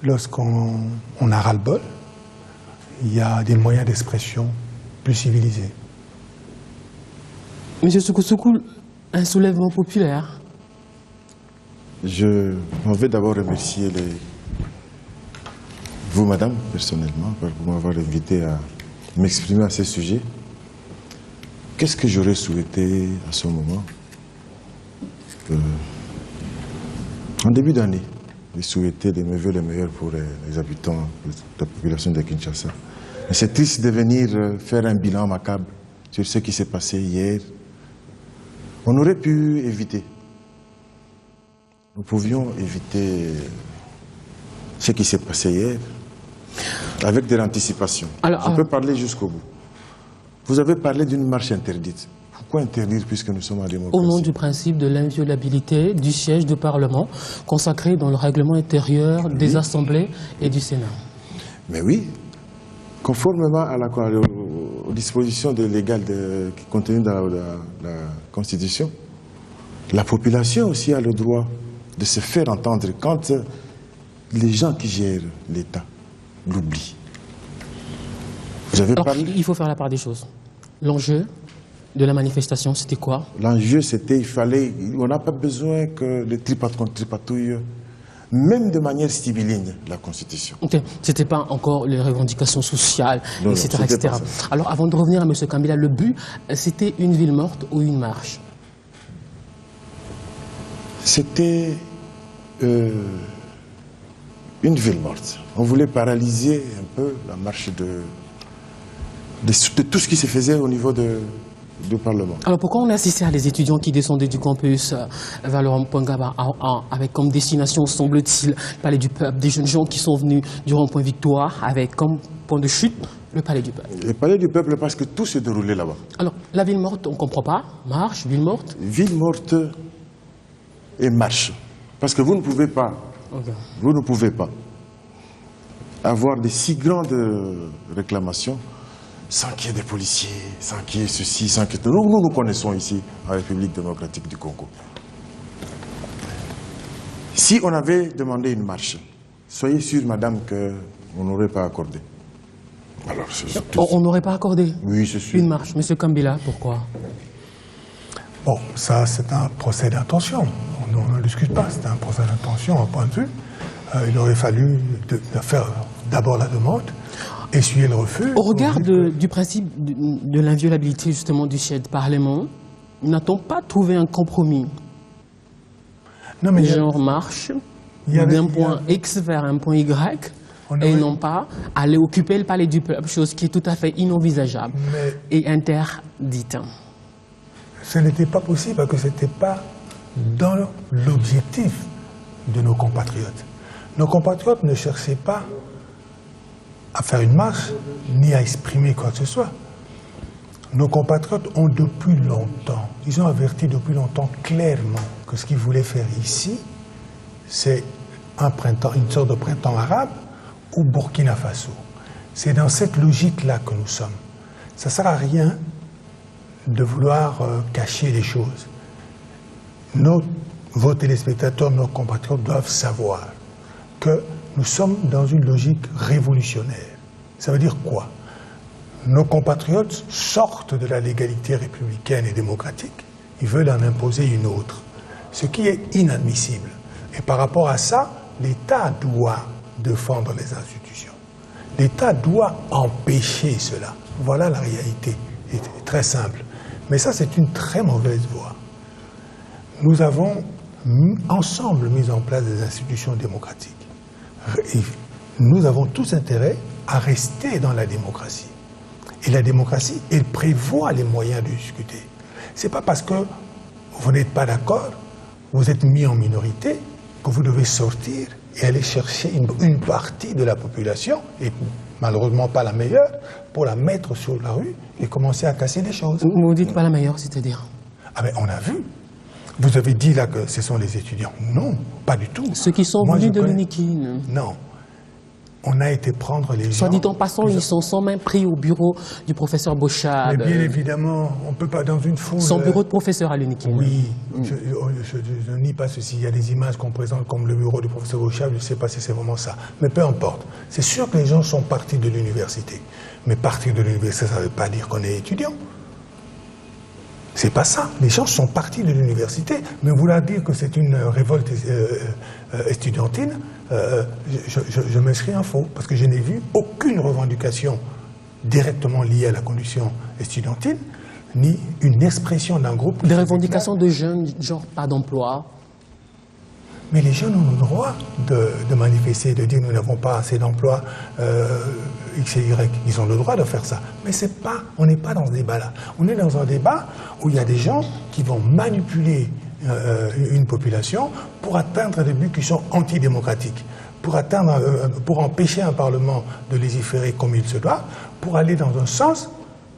lorsqu'on a ras-le-bol, il y a des moyens d'expression plus civilisés. Monsieur Soukoussoukou, un soulèvement populaire. Je m'en vais d'abord remercier vous, madame, personnellement, pour m'avoir invité à m'exprimer à ce sujet. Qu'est-ce que j'aurais souhaité à ce moment? En début d'année, j'ai souhaité des vœux les meilleurs pour les habitants de la population de Kinshasa. Mais c'est triste de venir faire un bilan macabre sur ce qui s'est passé hier. On aurait pu éviter. Nous pouvions éviter ce qui s'est passé hier avec de l'anticipation. Je peux parler jusqu'au bout. Vous avez parlé d'une marche interdite. Pourquoi interdire puisque nous sommes en démocratie? Au nom du principe de l'inviolabilité du siège du Parlement consacré dans le règlement intérieur des assemblées et du Sénat. Mais oui, conformément aux dispositions légales contenues dans la Constitution, la population aussi a le droit de se faire entendre quand les gens qui gèrent l'État l'oublient. Vous avez parlé... Il faut faire la part des choses. L'enjeu de la manifestation, c'était quoi? L'enjeu, c'était on n'a pas besoin que les tripatouillent, même de manière sibyline, la Constitution. Okay. Ce n'était pas encore les revendications sociales, non, etc. etc. Alors, avant de revenir à M. Kambila, le but, c'était une ville morte ou une marche? C'était une ville morte. On voulait paralyser un peu la marche de tout ce qui se faisait au niveau du Parlement. Alors pourquoi on a assisté à des étudiants qui descendaient du campus vers le rond-point Gaba avec comme destination, semble-t-il, le Palais du Peuple, des jeunes gens qui sont venus du rond-point Victoire avec comme point de chute le Palais du Peuple? Le Palais du Peuple parce que tout se déroulait là-bas. Alors la ville morte, on ne comprend pas. Marche, ville morte? Ville morte et marche. Parce que vous ne pouvez pas, vous ne pouvez pas avoir de si grandes réclamations sans qu'il y ait des policiers, sans qu'il y ait ceci, sans qu'il y ait... Nous connaissons ici, en République démocratique du Congo. Si on avait demandé une marche, soyez sûre, madame, qu'on n'aurait pas accordé. Alors, on n'aurait pas accordé? Oui, c'est sûr. Une marche. Monsieur Kambila, pourquoi? Bon, ça, c'est un procès d'intention. On ne discute pas, c'est un procès d'intention, un point de vue. Il aurait fallu faire d'abord la demande, essuyer le refus. Au regard du principe de l'inviolabilité justement du chef de Parlement, n'a-t-on pas trouvé un compromis? Non, mais genre marche d'un point X vers un point Y et non pas aller occuper le Palais du Peuple, chose qui est tout à fait inenvisageable et interdite. Ce n'était pas possible parce que ce n'était pas dans l'objectif de nos compatriotes. Nos compatriotes ne cherchaient pas à faire une marche, ni à exprimer quoi que ce soit. Nos compatriotes ont depuis longtemps, ils ont averti depuis longtemps clairement que ce qu'ils voulaient faire ici, c'est un printemps, une sorte de printemps arabe ou Burkina Faso. C'est dans cette logique-là que nous sommes. Ça ne sert à rien de vouloir cacher les choses. Vos téléspectateurs, nos compatriotes doivent savoir que nous sommes dans une logique révolutionnaire. Ça veut dire quoi? Nos compatriotes sortent de la légalité républicaine et démocratique. Ils veulent en imposer une autre, ce qui est inadmissible. Et par rapport à ça, l'État doit défendre les institutions. L'État doit empêcher cela. Voilà la réalité. C'est très simple. Mais ça, c'est une très mauvaise voie. Nous avons ensemble mis en place des institutions démocratiques. Et nous avons tous intérêt à rester dans la démocratie. Et la démocratie, elle prévoit les moyens de discuter. Ce n'est pas parce que vous n'êtes pas d'accord, vous êtes mis en minorité, que vous devez sortir et aller chercher une partie de la population, et malheureusement pas la meilleure, pour la mettre sur la rue et commencer à casser les choses. Vous ne dites pas la meilleure, c'est-à-dire? Ah ben on a vu. Vous avez dit là que ce sont les étudiants. Non, pas du tout. Ceux qui sont venus de Ménékine. Non. on a été prendre les gens... Soit dit en passant, ils sont sans main pris au bureau du professeur Bochab. Mais bien évidemment, on ne peut pas dans une foule... Son bureau de professeur à l'UNIKIN. Oui, je nie pas ceci. Il y a des images qu'on présente comme le bureau du professeur Bochab, je ne sais pas si c'est vraiment ça. Mais peu importe. C'est sûr que les gens sont partis de l'université. Mais partir de l'université, ça ne veut pas dire qu'on est étudiant. C'est pas ça. Les gens sont partis de l'université, mais vouloir dire que c'est une révolte estudiantine, je m'inscris en faux, parce que je n'ai vu aucune revendication directement liée à la condition estudiantine, ni une expression d'un groupe... Des revendications de jeunes, genre pas d'emploi. Mais les jeunes ont le droit de manifester, de dire nous n'avons pas assez d'emplois, X et Y. Ils ont le droit de faire ça. Mais c'est pas, on n'est pas dans ce débat-là. On est dans un débat où il y a des gens qui vont manipuler une population pour atteindre des buts qui sont antidémocratiques, pour empêcher un Parlement de légiférer comme il se doit, pour aller dans un sens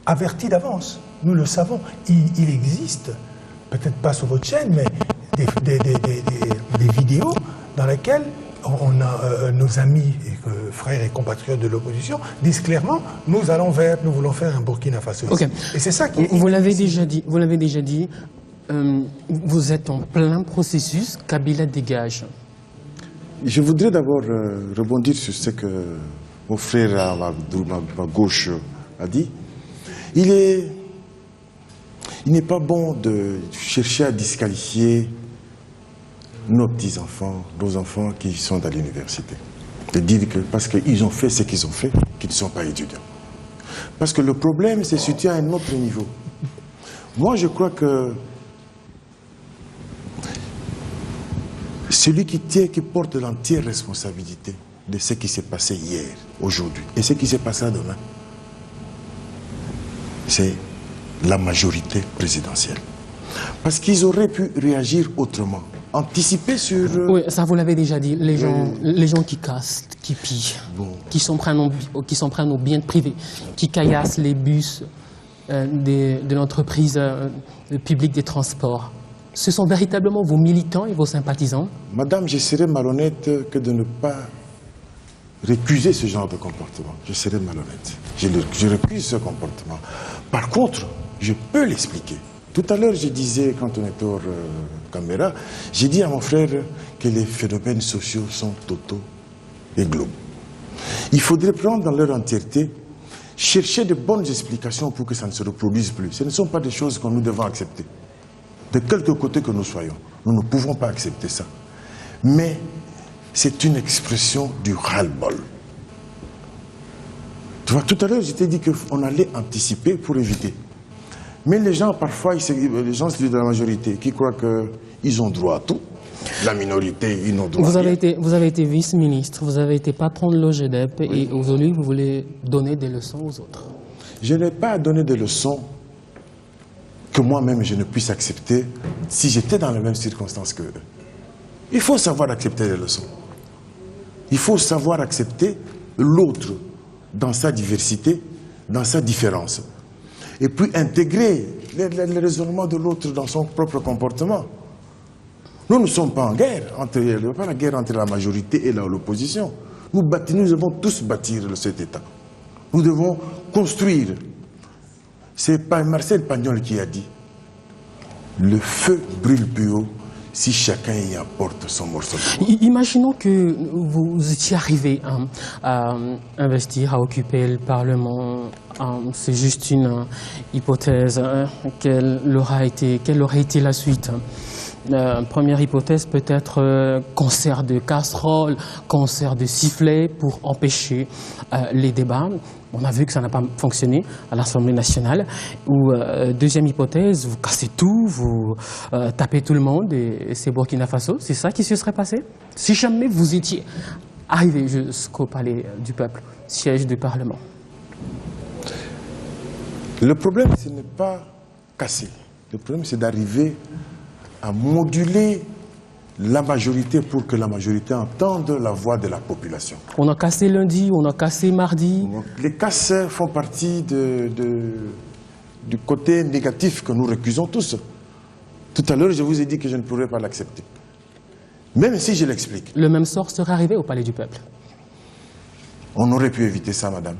averti d'avance. Nous le savons. Il existe, peut-être pas sur votre chaîne, mais des vidéos dans lesquelles on a nos amis, frères et compatriotes de l'opposition disent clairement nous voulons faire un Burkina Faso. Okay. Et c'est ça qui est... Vous l'avez déjà dit, vous êtes en plein processus, Kabila dégage. Je voudrais d'abord rebondir sur ce que mon frère à ma gauche a dit. Il n'est pas bon de chercher à disqualifier nos petits-enfants, nos enfants qui sont à l'université. De dire que parce qu'ils ont fait ce qu'ils ont fait, qu'ils ne sont pas étudiants. Parce que le problème se situe à un autre niveau. Moi, je crois que celui qui porte l'entière responsabilité de ce qui s'est passé hier, aujourd'hui, et ce qui s'est passé demain, c'est la majorité présidentielle. Parce qu'ils auraient pu réagir autrement, anticiper sur... Oui, ça vous l'avez déjà dit, les gens qui cassent, qui pillent, qui s'en prennent aux biens privés, qui caillassent les bus de l'entreprise publique des transports. Ce sont véritablement vos militants et vos sympathisants? Madame, je serais malhonnête que de ne pas récuser ce genre de comportement. Je serais malhonnête. Je récuse ce comportement. Par contre, je peux l'expliquer. Tout à l'heure, je disais, quand on était hors caméra, j'ai dit à mon frère que les phénomènes sociaux sont totaux et globaux. Il faudrait prendre dans leur entièreté, chercher de bonnes explications pour que ça ne se reproduise plus. Ce ne sont pas des choses que nous devons accepter. De quelque côté que nous soyons, nous ne pouvons pas accepter ça. Mais c'est une expression du ras-le-bol. Tu vois, tout à l'heure, je t'ai dit qu'on allait anticiper pour éviter. Mais les gens, parfois, les gens de la majorité, qui croient qu'ils ont droit à tout, la minorité, ils n'ont droit à rien. Vous avez été vice-ministre, vous avez été patron de l'OGEDEP, et aujourd'hui, vous voulez donner des leçons aux autres. Je n'ai pas à donner des leçons que moi-même je ne puisse accepter si j'étais dans les mêmes circonstances qu'eux. Il faut savoir accepter les leçons. Il faut savoir accepter l'autre dans sa diversité, dans sa différence. Et puis intégrer les raisonnements de l'autre dans son propre comportement. Nous ne sommes pas en guerre. Il n'y a pas la guerre entre la majorité et l'opposition. Nous devons tous bâtir cet État. Nous devons construire. C'est Marcel Pagnol qui a dit « Le feu brûle plus haut si chacun y apporte son morceau de bois. » Imaginons que vous étiez arrivé à investir, à occuper le Parlement. C'est juste une hypothèse. Quelle aurait été la suite? Première hypothèse, peut-être concert de casseroles, concert de sifflets pour empêcher les débats. On a vu que ça n'a pas fonctionné à l'Assemblée nationale. Ou deuxième hypothèse, vous cassez tout, vous tapez tout le monde et c'est Burkina Faso. C'est ça qui se serait passé? Si jamais vous étiez arrivé jusqu'au palais du peuple, siège du Parlement. Le problème, ce n'est pas casser. Le problème, c'est d'arriver à moduler la majorité pour que la majorité entende la voix de la population. On a cassé lundi, on a cassé mardi. Les casses font partie du côté négatif que nous récusons tous. Tout à l'heure, je vous ai dit que je ne pourrais pas l'accepter. Même si je l'explique. Le même sort serait arrivé au Palais du Peuple. On aurait pu éviter ça, madame.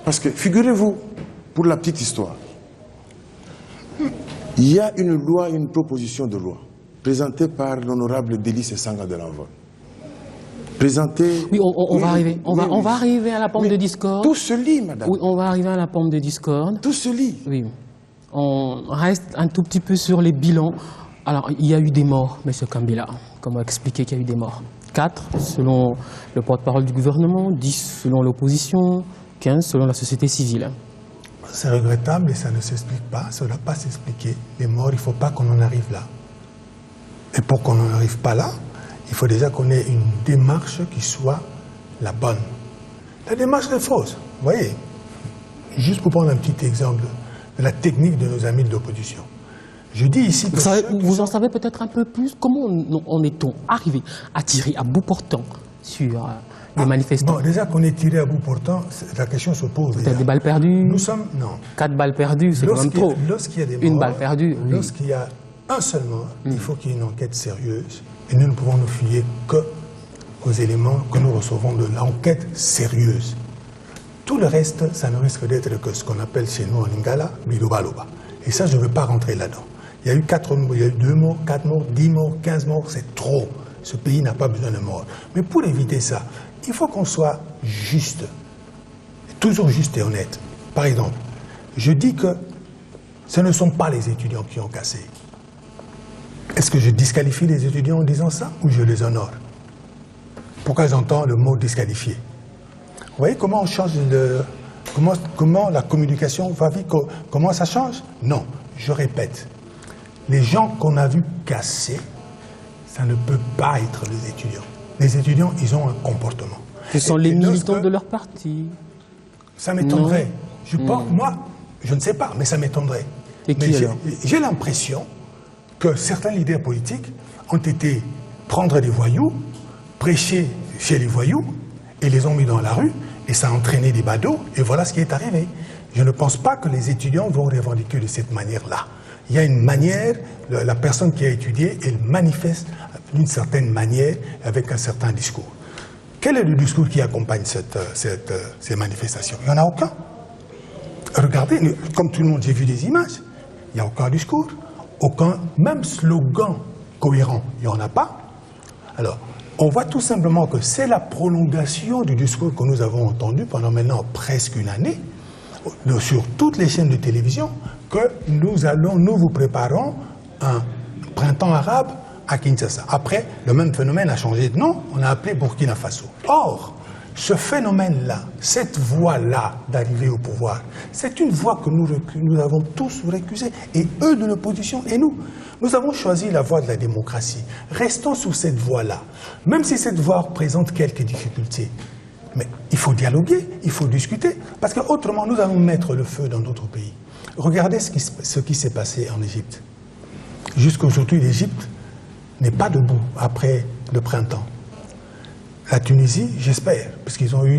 Parce que, figurez-vous, pour la petite histoire, il y a une loi, une proposition de loi, présentée par l'honorable Délice Sanga de l'Envol. Présentée... Oui, on va arriver. On va arriver à la pomme de discorde. Tout se lit, madame. Oui, on va arriver à la pomme de discorde. Tout se lit. Oui. On reste un tout petit peu sur les bilans. Alors, il y a eu des morts, M. Kambila. Comment expliquer qu'il y a eu des morts? 4 selon le porte-parole du gouvernement, 10 selon l'opposition, 15 selon la société civile. C'est regrettable et ça ne s'explique pas, ça ne doit pas s'expliquer. Les morts, il ne faut pas qu'on en arrive là. Et pour qu'on n'en arrive pas là, il faut déjà qu'on ait une démarche qui soit la bonne. La démarche est fausse, vous voyez. Juste pour prendre un petit exemple de la technique de nos amis de l'opposition. Je dis ici que vous en savez peut-être un peu plus. Comment en est-on arrivé à tirer à bout portant sur les manifestants? Bon, déjà qu'on est tiré à bout portant, la question se pose. Peut-être des balles perdues? Nous sommes... Non. 4 balles perdues, c'est quand même trop. Lorsqu'il y a des morts, une balle perdue, oui. Lorsqu'il y a un seul mort, il faut qu'il y ait une enquête sérieuse. Et nous ne pouvons nous fier qu'aux éléments que nous recevons de l'enquête sérieuse. Tout le reste, ça ne risque d'être que ce qu'on appelle chez nous en lingala, bilobaloba. Et ça, je ne veux pas rentrer là-dedans. Il y a eu 2 morts, 4 morts, 10 morts, 15 morts, c'est trop. Ce pays n'a pas besoin de morts. Mais pour éviter ça, il faut qu'on soit juste, toujours juste et honnête. Par exemple, je dis que ce ne sont pas les étudiants qui ont cassé. Est-ce que je disqualifie les étudiants en disant ça ou je les honore? Pourquoi j'entends le mot disqualifier? Vous voyez comment on change comment la communication va vite, comment ça change? Non, je répète. Les gens qu'on a vus casser, ça ne peut pas être les étudiants. Les étudiants, ils ont un comportement. Ce sont les militants de leur parti. Ça m'étonnerait. Moi, je ne sais pas, mais ça m'étonnerait. Et qui alors? J'ai l'impression que certains leaders politiques ont été prendre des voyous, prêcher chez les voyous, et les ont mis dans la rue, et ça a entraîné des badauds, et voilà ce qui est arrivé. Je ne pense pas que les étudiants vont revendiquer de cette manière-là. Il y a une manière, la personne qui a étudié, elle manifeste d'une certaine manière, avec un certain discours. Quel est le discours qui accompagne ces manifestations? Il n'y en a aucun. Regardez, comme tout le monde, j'ai vu des images. Il n'y a aucun discours, aucun, même slogan cohérent. Il n'y en a pas. Alors, on voit tout simplement que c'est la prolongation du discours que nous avons entendu pendant maintenant presque une année, sur toutes les chaînes de télévision, que nous vous préparons un printemps arabe à Kinshasa. Après, le même phénomène a changé de nom, on a appelé Burkina Faso. Or, ce phénomène-là, cette voie-là d'arriver au pouvoir, c'est une voie que nous avons tous récusée, et eux de l'opposition et nous. Nous avons choisi la voie de la démocratie. Restons sur cette voie-là, même si cette voie présente quelques difficultés. Mais il faut dialoguer, il faut discuter, parce qu'autrement, nous allons mettre le feu dans notre pays. Regardez ce qui s'est passé en Égypte. Jusqu'aujourd'hui, l'Égypte n'est pas debout après le printemps. La Tunisie, j'espère, parce qu'ils ont eu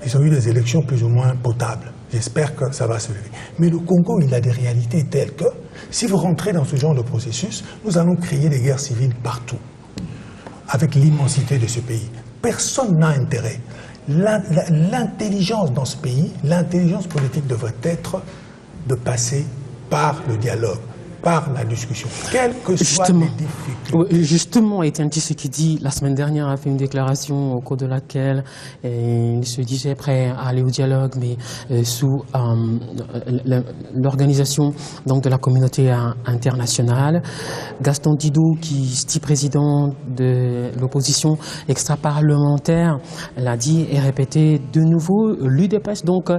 ils ont eu des élections plus ou moins potables. J'espère que ça va se lever. Mais le Congo, il a des réalités telles que, si vous rentrez dans ce genre de processus, nous allons créer des guerres civiles partout, avec l'immensité de ce pays. Personne n'a intérêt. L'intelligence dans ce pays, l'intelligence politique devrait être de passer par le dialogue, par la discussion, quelles que soient les difficultés. Justement, Étienne Tshisekedi, la semaine dernière, a fait une déclaration au cours de laquelle il se disait prêt à aller au dialogue, mais sous l'organisation de la communauté internationale. Gaston Didou, qui est dit président de l'opposition extra-parlementaire, l'a dit et répété de nouveau, l'UDPS, donc,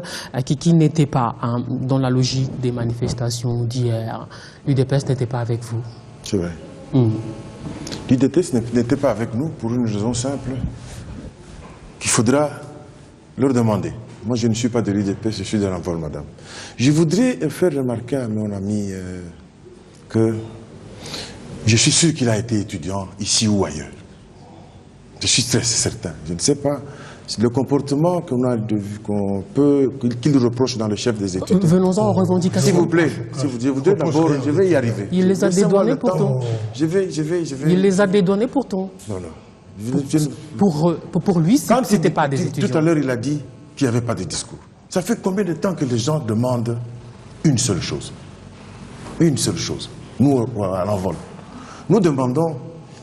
qui n'était pas dans la logique des manifestations d'hier. L'UDPS n'était pas avec vous. C'est vrai. L'UDPS n'était pas avec nous pour une raison simple, qu'il faudra leur demander. Moi, je ne suis pas de l'UDPS, je suis de l'Envol, madame. Je voudrais faire remarquer à mon ami que je suis sûr qu'il a été étudiant ici ou ailleurs. Je suis très certain. Je ne sais pas le comportement qu'il reproche dans le chef des études. Venons-en aux revendications. S'il vous plaît, je voudrais d'abord, je vais y arriver. Il les a dédouanés pourtant. Je vais. Il les a dédouanés pourtant. Non. Pour lui, ce n'était pas des étudiants. Tout à l'heure, il a dit qu'il n'y avait pas de discours. Ça fait combien de temps que les gens demandent une seule chose? Une seule chose. Nous, à l'envol. Nous demandons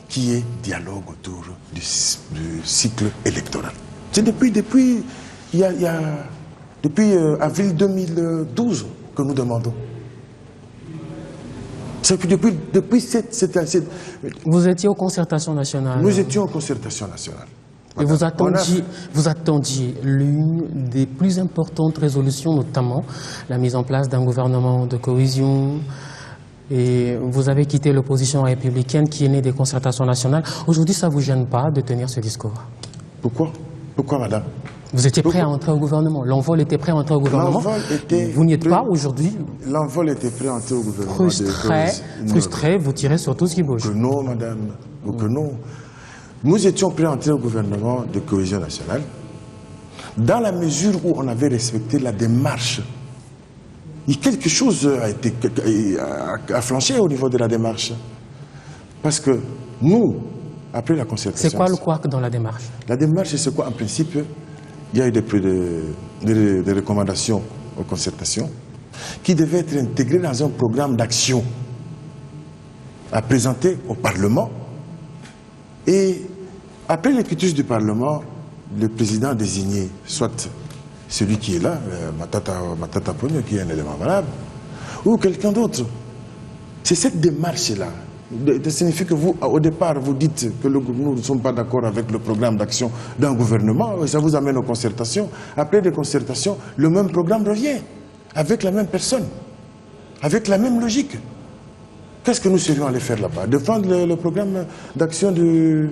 qu'il y ait dialogue autour du cycle électoral. C'est depuis avril 2012 que nous demandons. C'est depuis cette... Vous étiez aux concertations nationales. Nous étions aux concertations nationales. Et vous attendiez l'une des plus importantes résolutions, notamment la mise en place d'un gouvernement de cohésion. Et vous avez quitté l'opposition républicaine qui est née des concertations nationales. Aujourd'hui, ça ne vous gêne pas de tenir ce discours? Pourquoi? Pourquoi, madame? Vous étiez prêt à entrer au gouvernement. L'envol était prêt à entrer au gouvernement. Vous n'y êtes pas aujourd'hui. L'envol était prêt à entrer au gouvernement. Frustré, vous tirez sur tout ce qui bouge. Que non, madame. Que non. Nous étions prêts à entrer au gouvernement de cohésion nationale dans la mesure où on avait respecté la démarche. Et quelque chose a flanché au niveau de la démarche. Parce que nous, après la concertation... C'est quoi le couac dans la démarche? La démarche, c'est quoi? En principe, il y a eu des recommandations aux concertations qui devaient être intégrées dans un programme d'action à présenter au Parlement. Et après l'écriture du Parlement, le président désigné, soit celui qui est là, Matata Ponyo, qui est un élément valable, ou quelqu'un d'autre. C'est cette démarche-là. Ça signifie que vous, au départ, vous dites que nous ne sommes pas d'accord avec le programme d'action d'un gouvernement, et ça vous amène aux concertations. Après les concertations, le même programme revient, avec la même personne, avec la même logique. Qu'est-ce que nous serions allés faire là-bas? Défendre le programme d'action du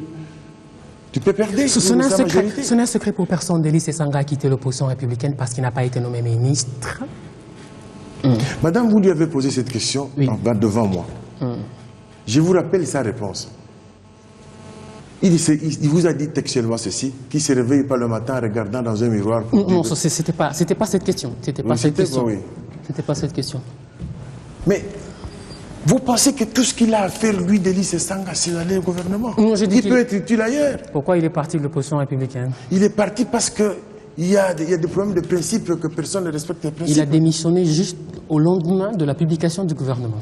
PPRD? Ce n'est un secret pour personne. Delis Sesanga a quitté l'opposition républicaine parce qu'il n'a pas été nommé ministre. Madame, vous lui avez posé cette question devant moi. Je vous rappelle sa réponse. Il vous a dit textuellement ceci, qu'il se réveille pas le matin en regardant dans un miroir. Non, c'était pas cette question. C'était pas cette question. Oui. C'était pas cette question. Mais vous pensez que tout ce qu'il a à faire, lui, Delis Sesanga, c'est d'aller au gouvernement? Non, je dis il peut être utile ailleurs. Pourquoi il est parti de l'opposition républicaine? Il est parti parce qu'il y a des problèmes de principe, que personne ne respecte les principes. Il a démissionné juste au lendemain de la publication du gouvernement.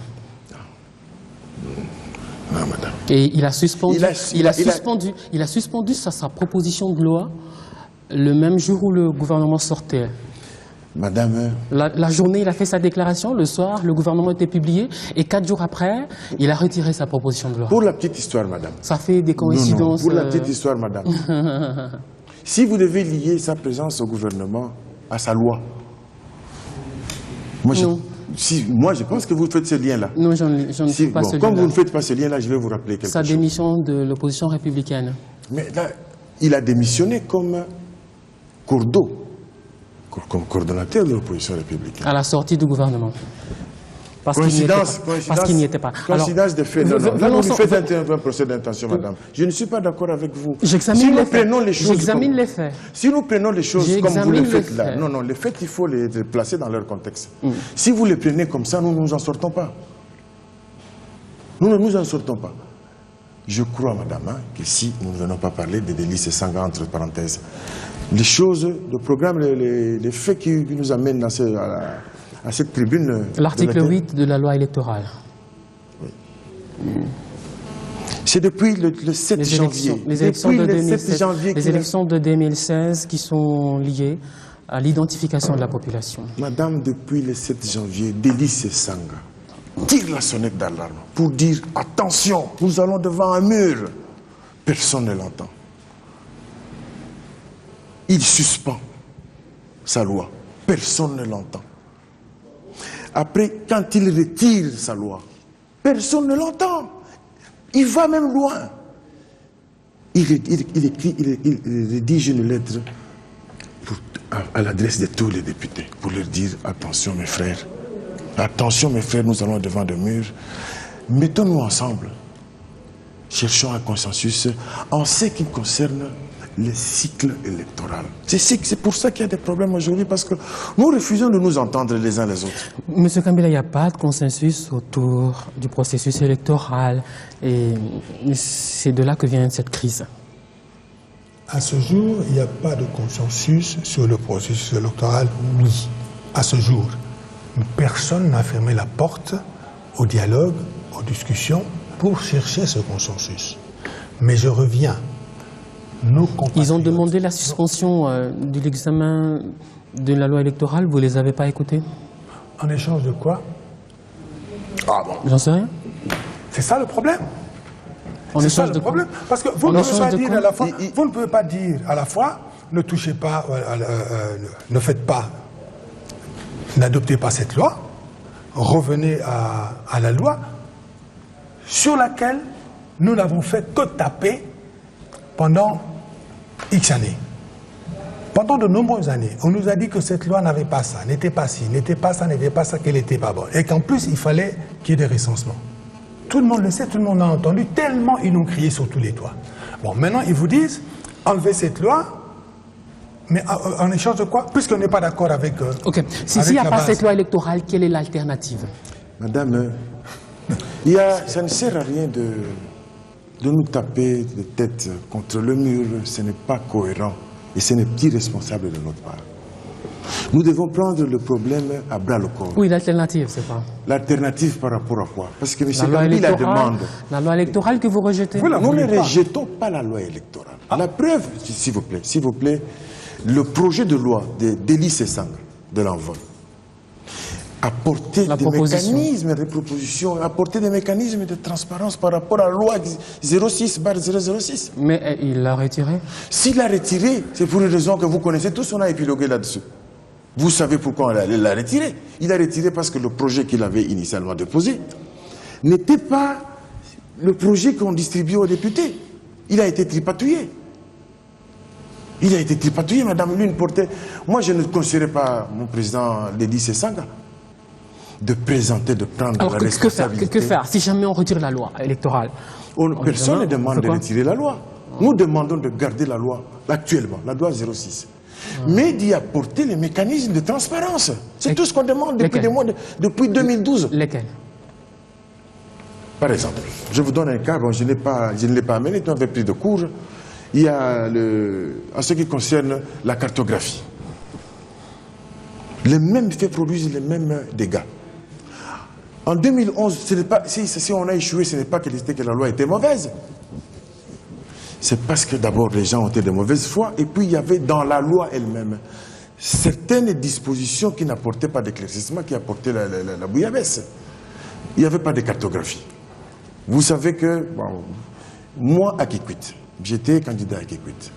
Non, madame. Et il a suspendu, il a suspendu sa proposition de loi le même jour où le gouvernement sortait. Madame... La journée, il a fait sa déclaration, le soir, le gouvernement était publié, et 4 jours après, il a retiré sa proposition de loi. Pour la petite histoire, madame. Ça fait des coïncidences... Non, pour la petite histoire, madame. Si vous devez lier sa présence au gouvernement à sa loi, moi, je pense que vous faites ce lien-là. Non, je ne fais pas ce lien-là. Comme vous ne faites pas ce lien-là, je vais vous rappeler quelque chose. Sa démission de l'opposition républicaine. Mais là, il a démissionné comme comme coordonnateur de l'opposition républicaine. À la sortie du gouvernement. Parce qu'il n'y était pas. Coïncidence de fait. Non, là, vous lui faites un procès d'intention, madame. Je ne suis pas d'accord avec vous. J'examine les faits. Si nous prenons les choses comme vous le faites là, non, les faits, il faut les placer dans leur contexte. Si vous les prenez comme ça, nous ne nous en sortons pas. Nous ne nous en sortons pas. Je crois, madame, que si nous ne venons pas parler de Delis Sesanga, entre parenthèses, les choses, le programme, les faits qui nous amènent à cette tribune... L'article 8 de la loi électorale. Oui. C'est depuis le 7 janvier. Les élections de 2016 qui sont liées à l'identification de la population. Madame, depuis le 7 janvier, Delis Sesanga tire la sonnette d'alarme pour dire « Attention, nous allons devant un mur ». Personne ne l'entend. Il suspend sa loi. Personne ne l'entend. Après, quand il retire sa loi, personne ne l'entend. Il va même loin. Il rédige une lettre à l'adresse de tous les députés pour leur dire « Attention mes frères, nous allons devant des murs. Mettons-nous ensemble. Cherchons un consensus en ce qui concerne le cycle électoral. C'est pour ça qu'il y a des problèmes aujourd'hui, parce que nous refusons de nous entendre les uns les autres. Monsieur Kambila, il n'y a pas de consensus autour du processus électoral, et c'est de là que vient cette crise. À ce jour, il n'y a pas de consensus sur le processus électoral, oui. À ce jour, personne n'a fermé la porte au dialogue, aux discussions, pour chercher ce consensus. Mais je reviens. Ils ont demandé la suspension de l'examen de la loi électorale, vous ne les avez pas écoutés? En échange de quoi? Ah bon. J'en sais rien. C'est ça le problème. C'est ça le problème. Parce que vous ne pouvez pas dire à la fois, vous ne pouvez pas dire à la fois, ne touchez pas, ne faites pas, n'adoptez pas cette loi, revenez à la loi sur laquelle nous n'avons fait que taper pendant X années. Pendant de nombreuses années, on nous a dit que cette loi n'avait pas ça, n'était pas ci, n'était pas ça, n'était pas ça, qu'elle n'était pas bonne. Et qu'en plus, il fallait qu'il y ait des recensements. Tout le monde le sait, tout le monde l'a entendu, tellement ils l'ont crié sur tous les toits. Bon, maintenant, ils vous disent, enlevez cette loi, mais en échange de quoi? Puisqu'on n'est pas d'accord avec... Ok, s'il n'y a pas cette loi électorale, quelle est l'alternative? Madame, ça ne sert à rien de nous taper les têtes contre le mur, ce n'est pas cohérent. Et ce n'est irresponsable de notre part. Nous devons prendre le problème à bras le corps. Oui, l'alternative, c'est pas. L'alternative par rapport à quoi? Parce que M. Gambi la demande. La loi électorale que vous rejetez. Nous ne rejetons pas la loi électorale. La preuve, s'il vous plaît, le projet de loi d'Élie Sesanga, de l'envoi, apporter des mécanismes de proposition, apporter des mécanismes de transparence par rapport à la loi 06/006. Mais il l'a retiré? S'il l'a retiré, c'est pour une raison que vous connaissez tous, on a épilogué là-dessus. Vous savez pourquoi il l'a retiré. Il l'a retiré parce que le projet qu'il avait initialement déposé n'était pas le projet qu'on distribuait aux députés. Il a été tripatouillé. Il a été tripatouillé, Madame Lune portait... Moi, je ne conseillerais pas mon président Élie Sesanga de présenter, de prendre la responsabilité. Que faire si jamais on retire la loi électorale? Personne ne demande de retirer la loi. Nous demandons de garder la loi actuellement, la loi 06. Mais d'y apporter les mécanismes de transparence. C'est tout ce qu'on demande depuis 2012. Lesquels? Par exemple, je vous donne un cas, bon, je ne l'ai pas amené, tu avais pris de cours. Il y a, en ce qui concerne la cartographie, les mêmes faits produisent les mêmes dégâts. En 2011, si on a échoué, ce n'est pas que la loi était mauvaise. C'est parce que d'abord les gens ont été de mauvaise foi, et puis il y avait dans la loi elle-même certaines dispositions qui n'apportaient pas d'éclaircissement, qui apportaient la bouillabaisse. Il n'y avait pas de cartographie. Vous savez que, bon, moi à Kikwit, j'étais candidat à Kikwit.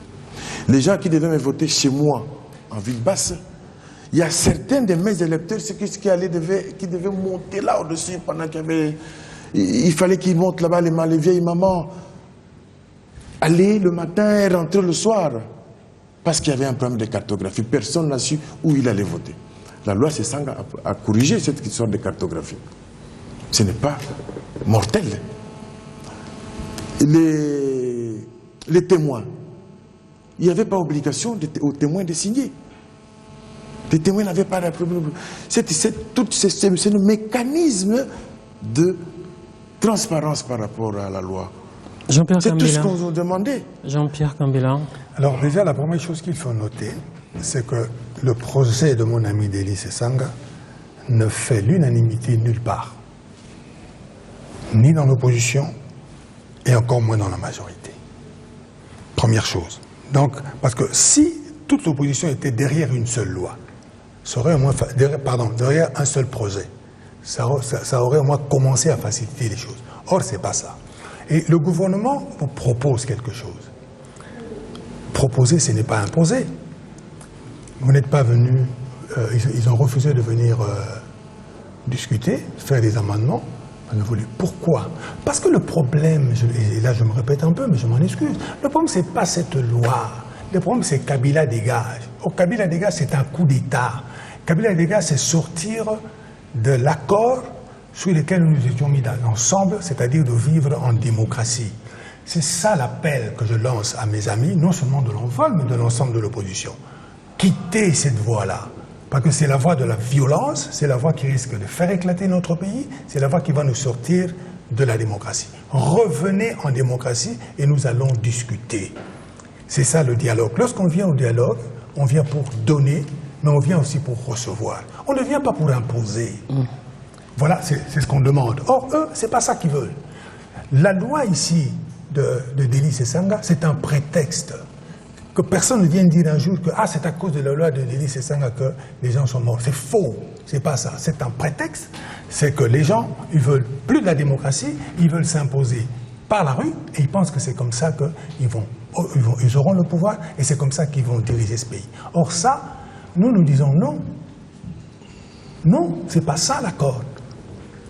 Les gens qui devaient me voter chez moi, en ville basse, il y a certains de mes électeurs qui devaient monter là au-dessus pendant qu'il y avait... Il fallait qu'ils montent là-bas, les vieilles mamans. Aller le matin et rentrer le soir. Parce qu'il y avait un problème de cartographie. Personne n'a su où il allait voter. La loi Sesanga a corrigé cette histoire de cartographie. Ce n'est pas mortel. Les témoins. Il n'y avait pas obligation aux témoins de signer. Les témoins n'avaient pas de problème. C'est le mécanisme de transparence par rapport à la loi. C'est tout ce qu'on vous demandait. Jean-Pierre Kambela. Alors déjà, la première chose qu'il faut noter, c'est que le procès de mon ami Élie Sesanga ne fait l'unanimité nulle part. Ni dans l'opposition, et encore moins dans la majorité. Première chose. Donc, parce que si toute l'opposition était derrière une seule loi, ça aurait au moins, derrière un seul projet, ça aurait au moins commencé à faciliter les choses. Or, ce n'est pas ça. Et le gouvernement vous propose quelque chose. Proposer, ce n'est pas imposer. Vous n'êtes pas venu, ils ont refusé de venir discuter, faire des amendements. Pourquoi? Parce que le problème, et là je me répète un peu, mais je m'en excuse, le problème c'est pas cette loi, le problème c'est Kabila dégage. Au Kabila dégage, c'est un coup d'État. Kabila dégage, c'est sortir de l'accord sur lequel nous nous étions mis ensemble, c'est-à-dire de vivre en démocratie. C'est ça l'appel que je lance à mes amis, non seulement de l'envol, mais de l'ensemble de l'opposition. Quittez cette voie-là. Parce que c'est la voie de la violence, c'est la voie qui risque de faire éclater notre pays, c'est la voie qui va nous sortir de la démocratie. Revenez en démocratie et nous allons discuter. C'est ça le dialogue. Lorsqu'on vient au dialogue, on vient pour donner, mais on vient aussi pour recevoir. On ne vient pas pour imposer. Voilà, c'est ce qu'on demande. Or, eux, c'est pas ça qu'ils veulent. La loi ici de Délice Essanga, c'est un prétexte. Que personne ne vienne dire un jour que c'est à cause de la loi de Délice Essanga que les gens sont morts. C'est faux. C'est pas ça. C'est un prétexte. C'est que les gens, ils veulent plus de la démocratie, ils veulent s'imposer par la rue et ils pensent que c'est comme ça qu'ils auront le pouvoir et c'est comme ça qu'ils vont diriger ce pays. Or ça, nous disons non. Non, c'est pas ça l'accord.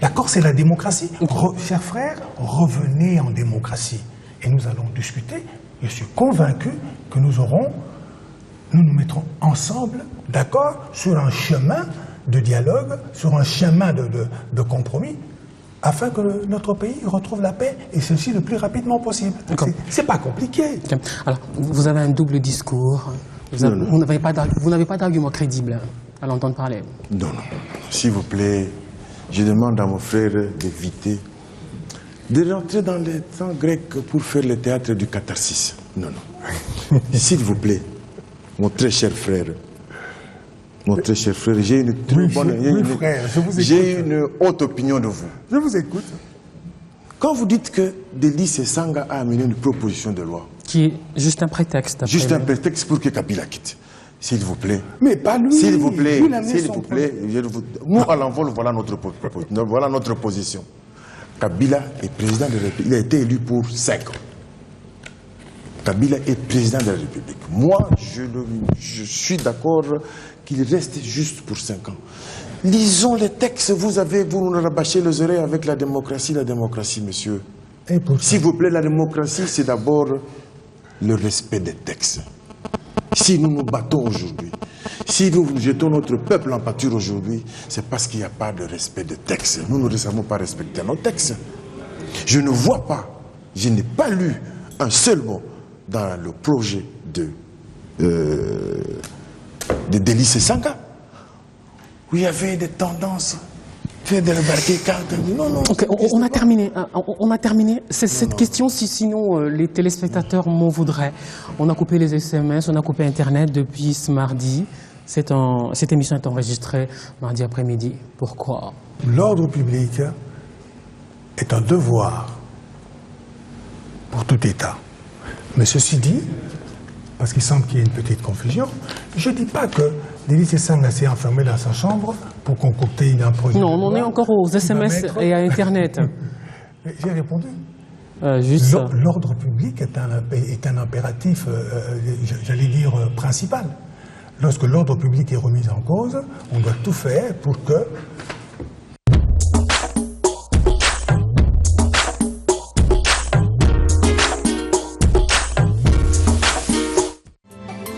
L'accord, c'est la démocratie. Chers frères, revenez en démocratie. Et nous allons discuter. Je suis convaincu que nous nous mettrons ensemble d'accord sur un chemin de dialogue, sur un chemin de compromis, afin que notre pays retrouve la paix, et ceci le plus rapidement possible. C'est pas compliqué. Okay. Alors, vous avez un double discours. Vous n'avez pas d'argument crédible à l'entendre parler. Non. S'il vous plaît, je demande à mon frère d'éviter de rentrer dans les temps grecs pour faire le théâtre du catharsis. Non. S'il vous plaît, mon très cher frère, j'ai une très bonne... J'ai une haute opinion de vous. Je vous écoute. Quand vous dites que Délice Essanga a amené une proposition de loi... Qui est juste un prétexte. Juste un prétexte pour que Kabila quitte. S'il vous plaît. Mais pas lui. S'il vous plaît, nous à l'envol, voilà notre position. Kabila est président de la République. Il a été élu pour 5 ans. Kabila est président de la République. Moi, je suis d'accord qu'il reste juste pour 5 ans. Lisons les textes. Vous nous rabâchez les oreilles avec la démocratie, monsieur. S'il vous plaît, la démocratie, c'est d'abord le respect des textes. Si nous nous battons aujourd'hui, si nous jetons notre peuple en pâture aujourd'hui, c'est parce qu'il n'y a pas de respect de texte. Nous ne savons pas respecter nos textes. Je ne vois pas, je n'ai pas lu un seul mot dans le projet de Délice Essanga où il y avait des tendances. Faire de non. Okay, on a terminé. Cette question, sinon les téléspectateurs m'en voudraient. On a coupé les SMS, on a coupé Internet depuis ce mardi. Cette émission est enregistrée mardi après-midi. Pourquoi? L'ordre public est un devoir pour tout État. Mais ceci dit, parce qu'il semble qu'il y ait une petite confusion, je ne dis pas que Délice Essanga s'est enfermé dans sa chambre pour concocter une projet. Non, on est encore aux SMS et à Internet. J'ai répondu. L'ordre public est un impératif, j'allais dire, principal. Lorsque l'ordre public est remis en cause, on doit tout faire pour que